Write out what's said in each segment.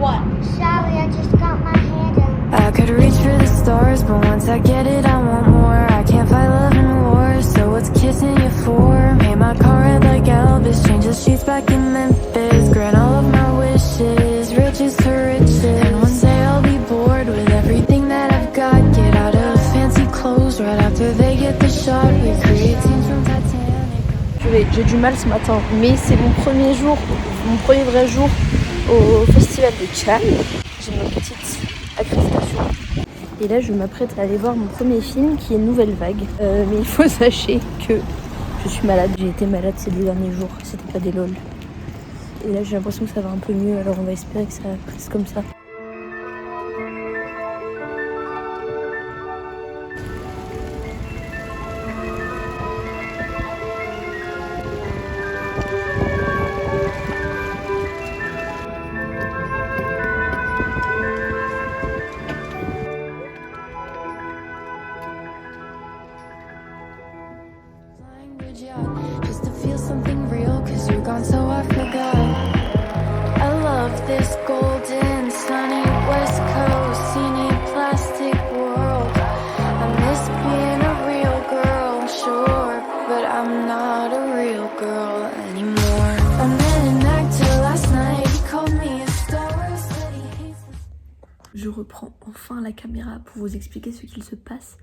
What? Sorry, I just got my hair done. I could reach for the stars, but once I get it, I want more. I can't fight love and war, so what's kissing you for? Paint my car red like Elvis, change the streets back in Memphis, grant all of my wishes, riches to riches. And one day I'll be bored with everything that I've got. Get out of fancy clothes right after they get the shot. We create scenes from Titanic. J'ai du mal ce matin, mais c'est mon premier jour, mon premier vrai jour au festival de Cannes. J'ai ma petite accréditation. Et là, je m'apprête à aller voir mon premier film qui est Nouvelle Vague. Mais il faut sachez que je suis malade. J'ai été malade ces 2 derniers jours. C'était pas des lol. Et là, j'ai l'impression que ça va un peu mieux. Alors, on va espérer que ça reste comme ça. Just to feel something real, cause you're gone so I forgot. I love this golden sunny west coast, scenic plastic world. I miss being a real girl, sure, but I'm not a real girl anymore. I met an actor last night, he called me a star, said he hates the... Je reprends enfin la caméra pour vous expliquer ce qu'il se passe.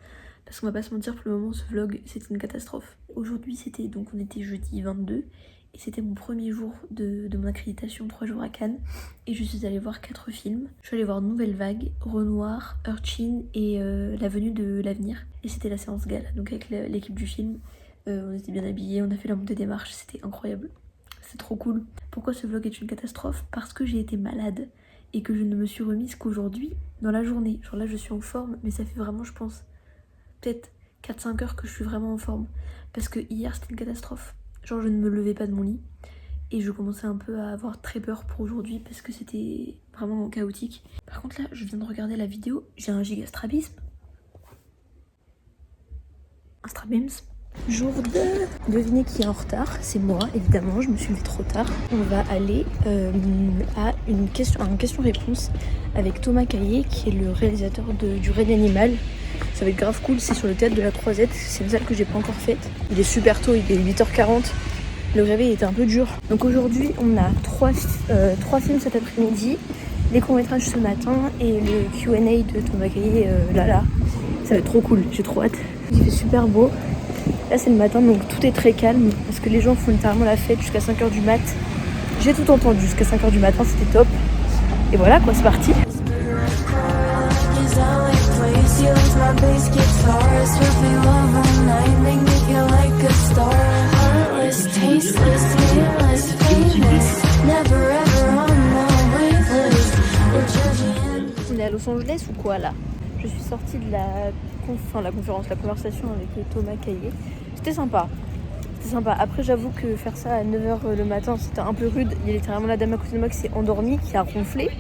Parce qu'on va pas se mentir, pour le moment ce vlog c'était une catastrophe. Aujourd'hui c'était donc, on était jeudi 22 et c'était mon premier jour de mon accréditation, 3 jours à Cannes. Et je suis allée voir 4 films. Je suis allée voir Nouvelle Vague, Renoir, Urchin et La Venue de l'Avenir. Et c'était la séance gala, donc avec l'équipe du film. On était bien habillés, on a fait la montée des marches, c'était incroyable. C'est trop cool. Pourquoi ce vlog est une catastrophe? Parce que j'ai été malade et que je ne me suis remise qu'aujourd'hui dans la journée. Genre là je suis en forme, mais ça fait vraiment, je pense, peut-être 4-5 heures que je suis vraiment en forme. Parce que hier c'était une catastrophe. Genre je ne me levais pas de mon lit. Et je commençais un peu à avoir très peur pour aujourd'hui parce que c'était vraiment chaotique. Par contre là, je viens de regarder la vidéo, j'ai un giga strabisme. Un strabisme. Jour 2. Devinez qui est en retard, c'est moi évidemment, je me suis levée trop tard. On va aller à un question-réponse avec Thomas Caillet qui est le réalisateur du Règne Animal. Ça va être grave cool, c'est sur le théâtre de la Croisette, c'est une salle que j'ai pas encore faite. Il est super tôt, il est 8h40, le réveil était un peu dur. Donc aujourd'hui on a 3 films cet après-midi, les courts-métrages ce matin et le Q&A de Thomas Caillet là. Ça va être trop cool, j'ai trop hâte. Il fait super beau. Là c'est le matin donc tout est très calme parce que les gens font littéralement la fête jusqu'à 5h du mat. J'ai tout entendu jusqu'à 5h du matin, c'était top. Et voilà quoi, c'est parti. On est à Los Angeles ou quoi là? Je suis sortie de la conversation avec Thomas Caillet. C'était sympa. Après j'avoue que faire ça à 9h le matin c'était un peu rude. Il y a littéralement la dame à côté de moi qui s'est endormie, qui a ronflé.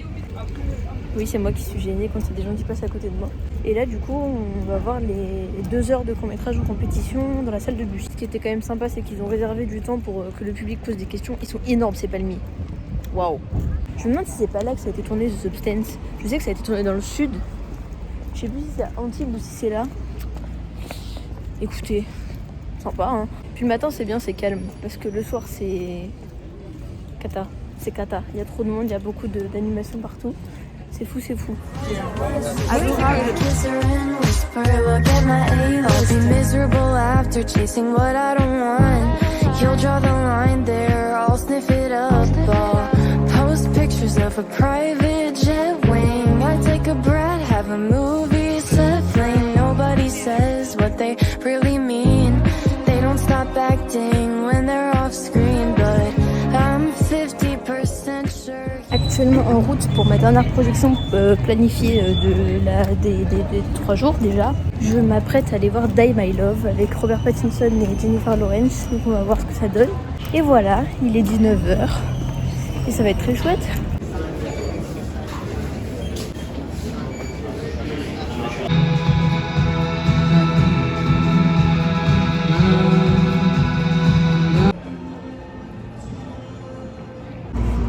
Oui, c'est moi qui suis gênée quand il y a des gens qui passent à côté de moi. Et là du coup on va voir les 2 heures de court-métrage en compétition dans la salle de bus. Ce qui était quand même sympa, c'est qu'ils ont réservé du temps pour que le public pose des questions. Ils sont énormes ces palmiers. Waouh. Je me demande si c'est pas là que ça a été tourné The Substance. Je sais que ça a été tourné dans le sud. Je sais plus si c'est à Antibes ou si c'est là. Écoutez, sympa hein. Puis le matin c'est bien, c'est calme. Parce que le soir c'est cata. C'est cata. Il y a trop de monde, il y a beaucoup d'animations partout. C'est fou. Have a movie set flame. Nobody says what they really mean. They don't stop acting when they're off screen, but I'm 50% sure. Actuellement en route pour ma dernière projection planifiée des 3 jours déjà. Je m'apprête à aller voir Die My Love avec Robert Pattinson et Jennifer Lawrence. Donc on va voir ce que ça donne. Et voilà, il est 19h. Et ça va être très chouette.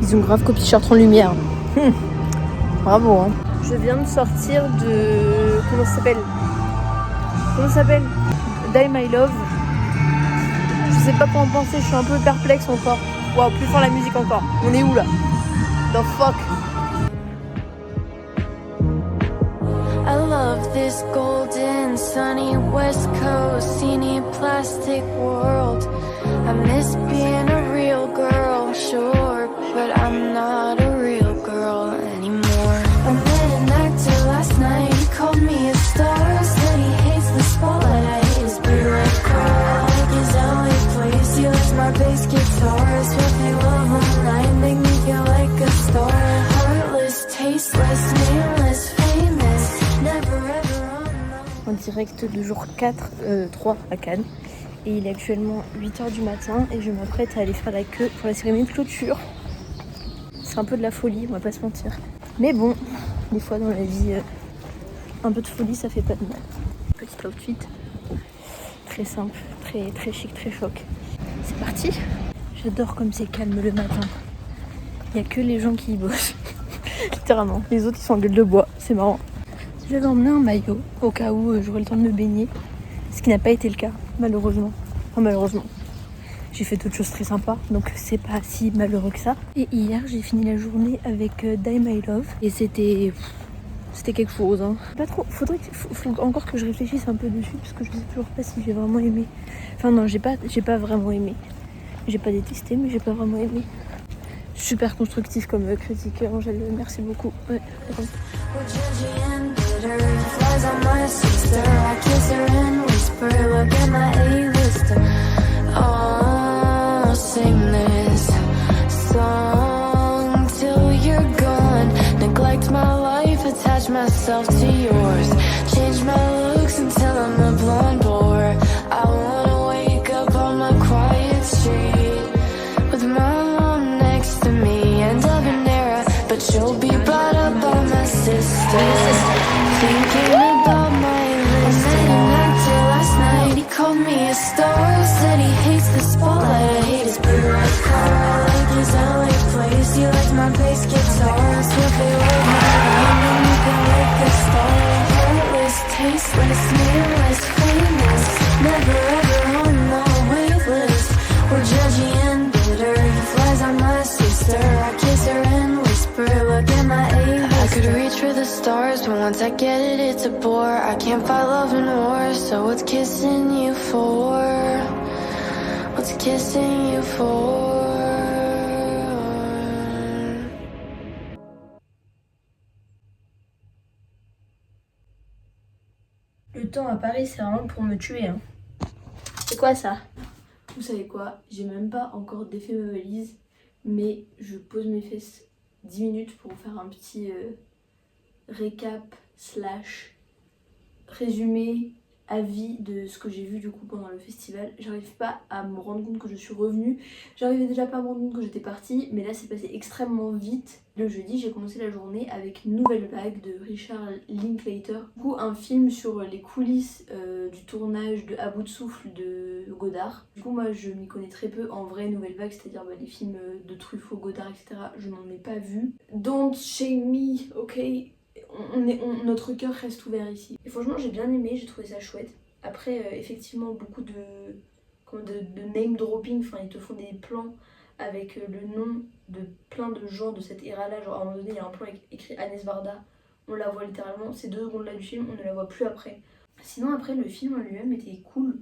Ils ont grave copié Chartres en lumière. Bravo, hein. Je viens de sortir de... Comment ça s'appelle Die My Love. Je sais pas quoi en penser, je suis un peu perplexe encore. Waouh, plus fort la musique encore. On est où là? The fuck? I love this golden, sunny West Coast, scenery, plastic world. I miss being a real girl, sure, but I'm not a real girl anymore. I met an actor last night, he called me a star, said he hates the spotlight, I hate his big red car. I like his LA place, he likes my bass guitar, sweat they love online, make me feel like a star. Heartless, tasteless, nameless, famous, never ever unknown. En direct de jour 3 à Cannes. Et il est actuellement 8h du matin et je m'apprête à aller faire la queue pour la cérémonie de clôture. C'est un peu de la folie, on va pas se mentir. Mais bon, des fois dans la vie, un peu de folie ça fait pas de mal. Petit outfit, très simple, très, très chic, très choc. C'est parti. J'adore comme c'est calme le matin. Il n'y a que les gens qui y bossent. Littéralement. Les autres ils sont en gueule de bois, c'est marrant. J'avais emmené un maillot au cas où j'aurais le temps de me baigner. Ce qui n'a pas été le cas, malheureusement. Enfin, malheureusement. J'ai fait d'autres choses très sympas, donc c'est pas si malheureux que ça. Et hier, j'ai fini la journée avec Die My Love. Et c'était quelque chose. Hein. Pas trop. Faut encore que je réfléchisse un peu dessus, parce que je sais toujours pas si j'ai vraiment aimé. Enfin non, j'ai pas vraiment aimé. J'ai pas détesté, mais j'ai pas vraiment aimé. Super constructif comme critique, Angèle. Merci beaucoup. Ouais, Flies on my sister, I kiss her and whisper, look at my A-lister. Oh, sing this song till you're gone. Neglect my life, attach myself to yours. Change my looks until I'm a blonde bore. I wanna wake up on my quiet street with my mom next to me and Habanera, but you'll be brought up by my sister. Thinking about my list. I met an actor last night, he called me a star, said he hates the spotlight, I hate his big red car. I like his LA place, he likes my bass guitar, swear they love my name, and you can like a star. Heartless, tasteless, nameless, famous, never ever on the wait list. We're judgy and bitter, he flies on my sister, I kiss her and whisper, look at my A-lister. I could reach for the stars, but once I get it, it's a bore. I can't fight love and war, so what's kissing you for? What's kissing you for? Le temps à Paris, c'est vraiment pour me tuer. Hein. C'est quoi ça? Vous savez quoi? J'ai même pas encore défait ma valise, mais je pose mes fesses 10 minutes pour faire un petit récap / résumé avis de ce que j'ai vu du coup pendant le festival. J'arrive pas à me rendre compte que je suis revenue. J'arrivais déjà pas à me rendre compte que j'étais partie, mais là c'est passé extrêmement vite. Le jeudi, j'ai commencé la journée avec Nouvelle Vague de Richard Linklater. Du coup, un film sur les coulisses du tournage de À bout de souffle de Godard. Du coup, moi je m'y connais très peu en vrai Nouvelle Vague, c'est-à-dire les films de Truffaut, Godard, etc. Je n'en ai pas vu. Don't shame me, ok? Notre cœur reste ouvert ici. Et franchement j'ai bien aimé, j'ai trouvé ça chouette. Après effectivement beaucoup de name dropping, enfin ils te font des plans avec le nom de plein de gens de cette ère là, genre à un moment donné il y a un plan écrit Agnès Varda, on la voit littéralement, ces 2 secondes là du film, on ne la voit plus après. Sinon après le film en lui-même était cool,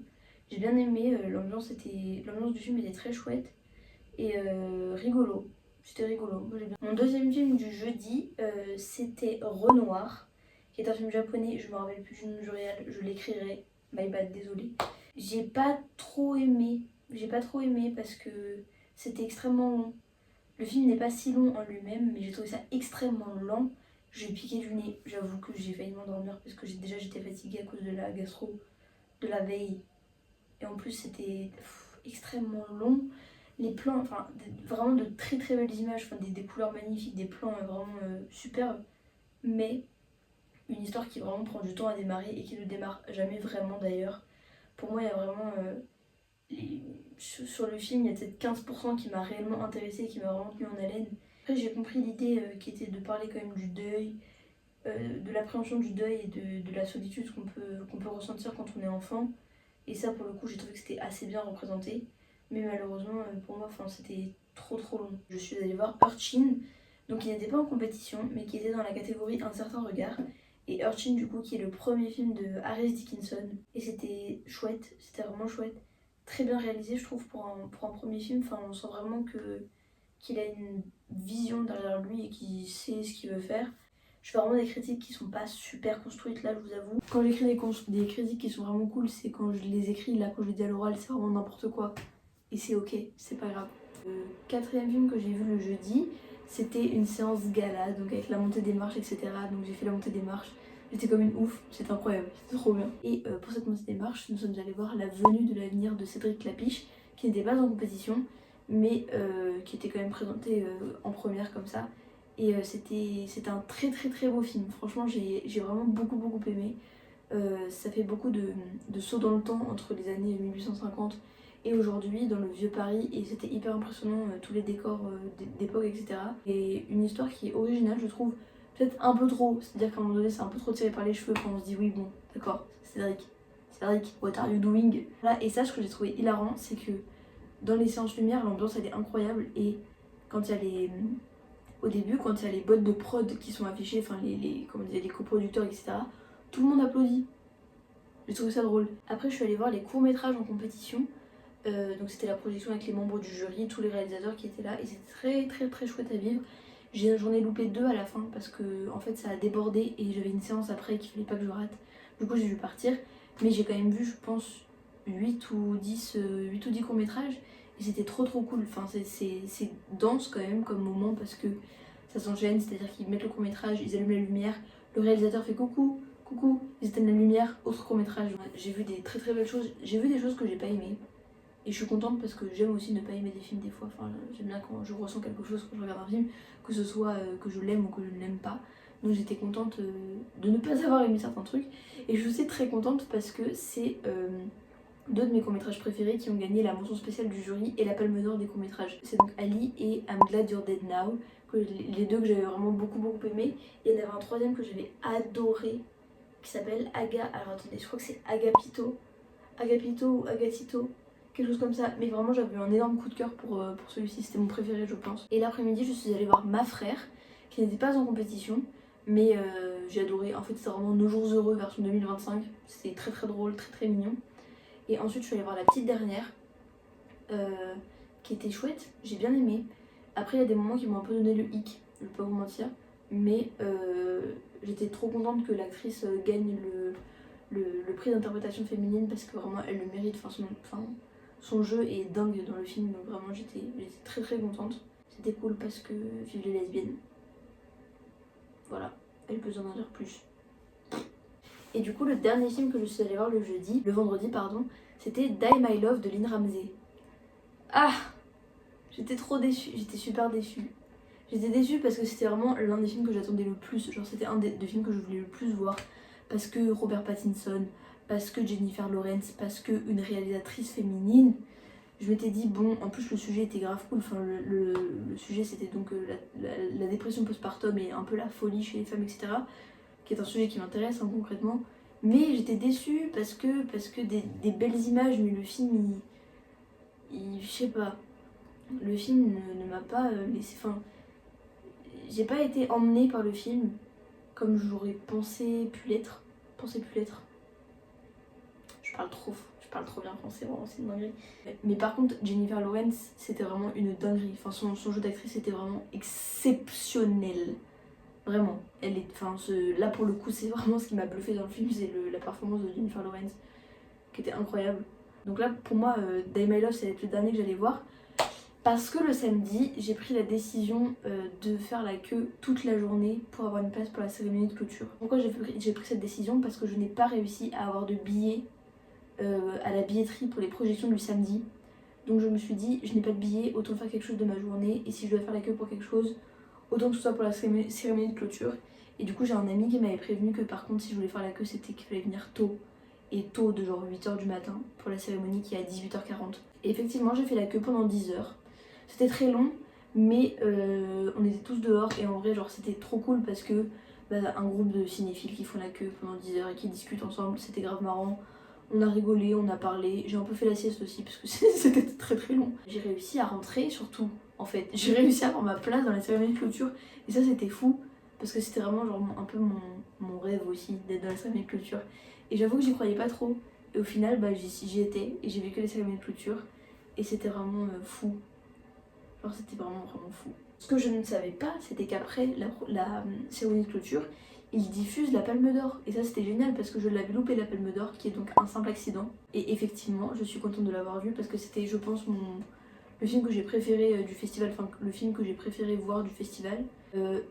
j'ai bien aimé, l'ambiance du film était très chouette et rigolo. C'était rigolo, moi j'ai bien. Mon deuxième film du jeudi, c'était Renoir, qui est un film japonais, je me rappelle plus du nom du réal, je l'écrirai, my bad, désolée. J'ai pas trop aimé parce que c'était extrêmement long. Le film n'est pas si long en lui-même, mais j'ai trouvé ça extrêmement lent. J'ai piqué du nez, j'avoue que j'ai failli m'endormir parce que j'étais fatiguée à cause de la gastro de la veille. Et en plus c'était extrêmement long. Les plans, enfin vraiment de très très belles images, enfin des couleurs magnifiques, des plans vraiment superbes, mais une histoire qui vraiment prend du temps à démarrer et qui ne démarre jamais vraiment d'ailleurs. Pour moi il y a vraiment, sur le film il y a peut-être 15% qui m'a réellement intéressée et qui m'a vraiment tenu en haleine, Après j'ai compris l'idée qui était de parler quand même du deuil, de l'appréhension du deuil et de la solitude qu'on peut ressentir quand on est enfant. Et ça pour le coup j'ai trouvé que c'était assez bien représenté. Mais malheureusement pour moi c'était trop long. Je suis allée voir Urchin, donc il n'était pas en compétition mais qui était dans la catégorie Un certain regard. Et Urchin du coup qui est le premier film de Harris Dickinson. Et c'était chouette, c'était vraiment chouette. Très bien réalisé je trouve pour un premier film. Enfin on sent vraiment qu'il a une vision derrière lui et qu'il sait ce qu'il veut faire. Je fais vraiment des critiques qui sont pas super construites là je vous avoue. Quand j'écris des critiques qui sont vraiment cool c'est quand je les écris, là quand je les dis à l'oral c'est vraiment n'importe quoi. Et c'est ok, c'est pas grave. Le quatrième film que j'ai vu le jeudi, c'était une séance gala, donc avec la montée des marches, etc. Donc j'ai fait la montée des marches, j'étais comme une ouf, c'était incroyable, c'était trop bien. Et pour cette montée des marches, nous sommes allés voir La venue de l'avenir de Cédric Clapiche, qui n'était pas en compétition, mais qui était quand même présenté en première comme ça. Et c'était un très beau film, franchement j'ai vraiment beaucoup aimé. Ça fait beaucoup de sauts dans le temps entre les années 1850 et aujourd'hui dans le vieux Paris et c'était hyper impressionnant tous les décors d'époque etc. Et une histoire qui est originale je trouve, peut-être un peu trop, c'est-à-dire qu'à un moment donné c'est un peu trop tiré par les cheveux quand on se dit oui bon d'accord Cédric, what are you doing? Voilà, et ça ce que j'ai trouvé hilarant c'est que dans les séances lumière l'ambiance elle est incroyable et quand il y a au début quand il y a les bottes de prod qui sont affichées, enfin les coproducteurs etc, tout le monde applaudit. J'ai trouvé ça drôle. Après je suis allée voir les courts-métrages en compétition. Donc c'était la projection avec les membres du jury, tous les réalisateurs qui étaient là et c'était très chouette à vivre. J'en ai loupé 2 à la fin parce que en fait ça a débordé et j'avais une séance après qu'il fallait pas que je rate. Du coup j'ai dû partir, mais j'ai quand même vu je pense 8 ou 10 courts-métrages et c'était trop cool. Enfin c'est dense quand même comme moment parce que ça s'enchaîne, c'est-à-dire qu'ils mettent le court-métrage, ils allument la lumière, le réalisateur fait coucou, ils éteignent la lumière, autre court-métrage. J'ai vu des très belles choses, j'ai vu des choses que j'ai pas aimées. Et je suis contente parce que j'aime aussi ne pas aimer des films des fois. Enfin, j'aime bien quand je ressens quelque chose quand je regarde un film, que ce soit que je l'aime ou que je ne l'aime pas. Donc j'étais contente de ne pas avoir aimé certains trucs. Et je suis très contente parce que c'est 2 de mes courts-métrages préférés qui ont gagné la mention spéciale du jury et la palme d'or des courts-métrages. C'est donc Ali et I'm Glad You're Dead Now, les 2 que j'avais vraiment beaucoup aimé. Et il y en avait un 3ème que j'avais adoré qui s'appelle alors attendez, je crois que c'est Agapito ou Agatito, quelque chose comme ça, mais vraiment j'avais eu un énorme coup de cœur pour celui-ci, c'était mon préféré je pense. Et l'après-midi je suis allée voir Ma Frère, qui n'était pas en compétition, mais j'ai adoré, en fait c'était vraiment Nos jours heureux version 2025, c'était très drôle, très mignon. Et ensuite je suis allée voir La petite dernière, qui était chouette, j'ai bien aimé. Après il y a des moments qui m'ont un peu donné le hic, je vais pas vous mentir, mais j'étais trop contente que l'actrice gagne le prix d'interprétation féminine parce que vraiment elle le mérite, son jeu est dingue dans le film, donc vraiment j'étais très contente. C'était cool parce que vive les lesbiennes. Voilà, elle peut en dire plus. Et du coup le dernier film que je suis allée voir le vendredi pardon, c'était Die My Love de Lynn Ramsey. Ah, j'étais trop déçue, j'étais super déçue. J'étais déçue parce que c'était vraiment l'un des films que j'attendais le plus, genre c'était un des films que je voulais le plus voir. Parce que Robert Pattinson, parce que Jennifer Lawrence, parce que une réalisatrice féminine. Je m'étais dit bon, en plus le sujet était grave cool, enfin le sujet c'était donc la dépression postpartum et un peu la folie chez les femmes etc. Qui est un sujet qui m'intéresse concrètement. Mais j'étais déçue parce que des belles images, mais le film je sais pas, le film ne m'a pas laissé, enfin j'ai pas été emmenée par le film comme j'aurais pensé pu l'être. Je parle trop bien français, vraiment c'est une dinguerie. Mais par contre Jennifer Lawrence c'était vraiment une dinguerie, enfin son jeu d'actrice était vraiment exceptionnel. Vraiment, elle est, là pour le coup c'est vraiment ce qui m'a bluffé dans le film, c'est la performance de Jennifer Lawrence qui était incroyable. Donc là pour moi Die My Love c'est le dernier que j'allais voir. Parce que le samedi, j'ai pris la décision de faire la queue toute la journée pour avoir une place pour la cérémonie de clôture. Pourquoi j'ai pris cette décision? Parce que je n'ai pas réussi à avoir de billets à la billetterie pour les projections du samedi. Donc je me suis dit, je n'ai pas de billets, autant faire quelque chose de ma journée. Et si je dois faire la queue pour quelque chose, autant que ce soit pour la cérémonie de clôture. Et du coup j'ai un ami qui m'avait prévenu que par contre si je voulais faire la queue c'était qu'il fallait venir tôt. Et tôt de genre 8h du matin pour la cérémonie qui est à 18h40. Et effectivement j'ai fait la queue pendant 10h. C'était très long, Mais on était tous dehors et en vrai genre c'était trop cool parce que un groupe de cinéphiles qui font la queue pendant 10 heures et qui discutent ensemble, c'était grave marrant. On a rigolé, on a parlé, j'ai un peu fait la sieste aussi parce que c'était très très long. J'ai réussi à rentrer surtout en fait, j'ai réussi à avoir ma place dans la cérémonie de clôture et ça c'était fou parce que c'était vraiment genre un peu mon rêve aussi d'être dans la cérémonie de clôture. Et j'avoue que j'y croyais pas trop et au final j'y étais et j'ai vécu les cérémonies de clôture et c'était vraiment fou. Genre c'était vraiment fou. Ce que je ne savais pas, c'était qu'après la cérémonie de clôture, ils diffusent la Palme d'Or. Et ça c'était génial parce que je l'avais loupé la Palme d'Or, qui est donc un simple accident. Et effectivement, je suis contente de l'avoir vu parce que c'était, je pense, le film que j'ai préféré du festival, enfin le film que j'ai préféré voir du festival.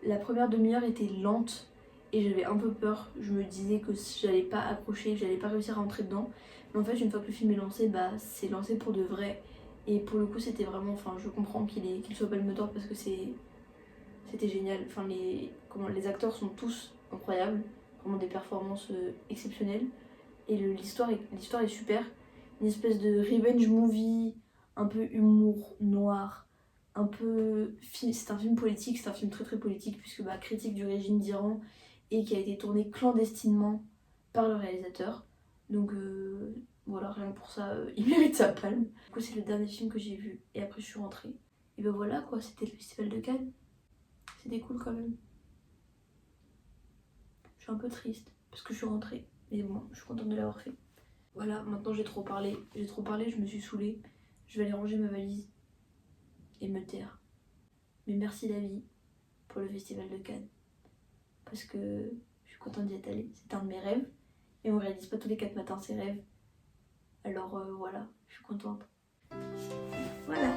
La première demi-heure était lente et j'avais un peu peur. Je me disais que j'allais pas accrocher, que j'allais pas réussir à rentrer dedans. Mais en fait, une fois que le film est lancé, c'est lancé pour de vrai. Et pour le coup c'était vraiment, enfin je comprends qu'il soit Palme d'Or parce que c'était génial. Enfin les acteurs sont tous incroyables, vraiment des performances exceptionnelles. Et l'histoire est super. Une espèce de revenge movie, un peu humour noir, un peu c'est un film politique, c'est un film très très politique puisque critique du régime d'Iran et qui a été tourné clandestinement par le réalisateur. Donc voilà, rien que pour ça, il mérite sa palme. Du coup, c'est le dernier film que j'ai vu et après je suis rentrée. Et ben voilà quoi, c'était le festival de Cannes. C'était cool quand même. Je suis un peu triste parce que je suis rentrée. Mais bon, je suis contente de l'avoir fait. Voilà, maintenant j'ai trop parlé, je me suis saoulée. Je vais aller ranger ma valise et me taire. Mais merci la vie pour le festival de Cannes. Parce que je suis contente d'y être allée. C'est un de mes rêves. Et on réalise pas tous les 4 matins ses rêves. Alors voilà, je suis contente. Voilà.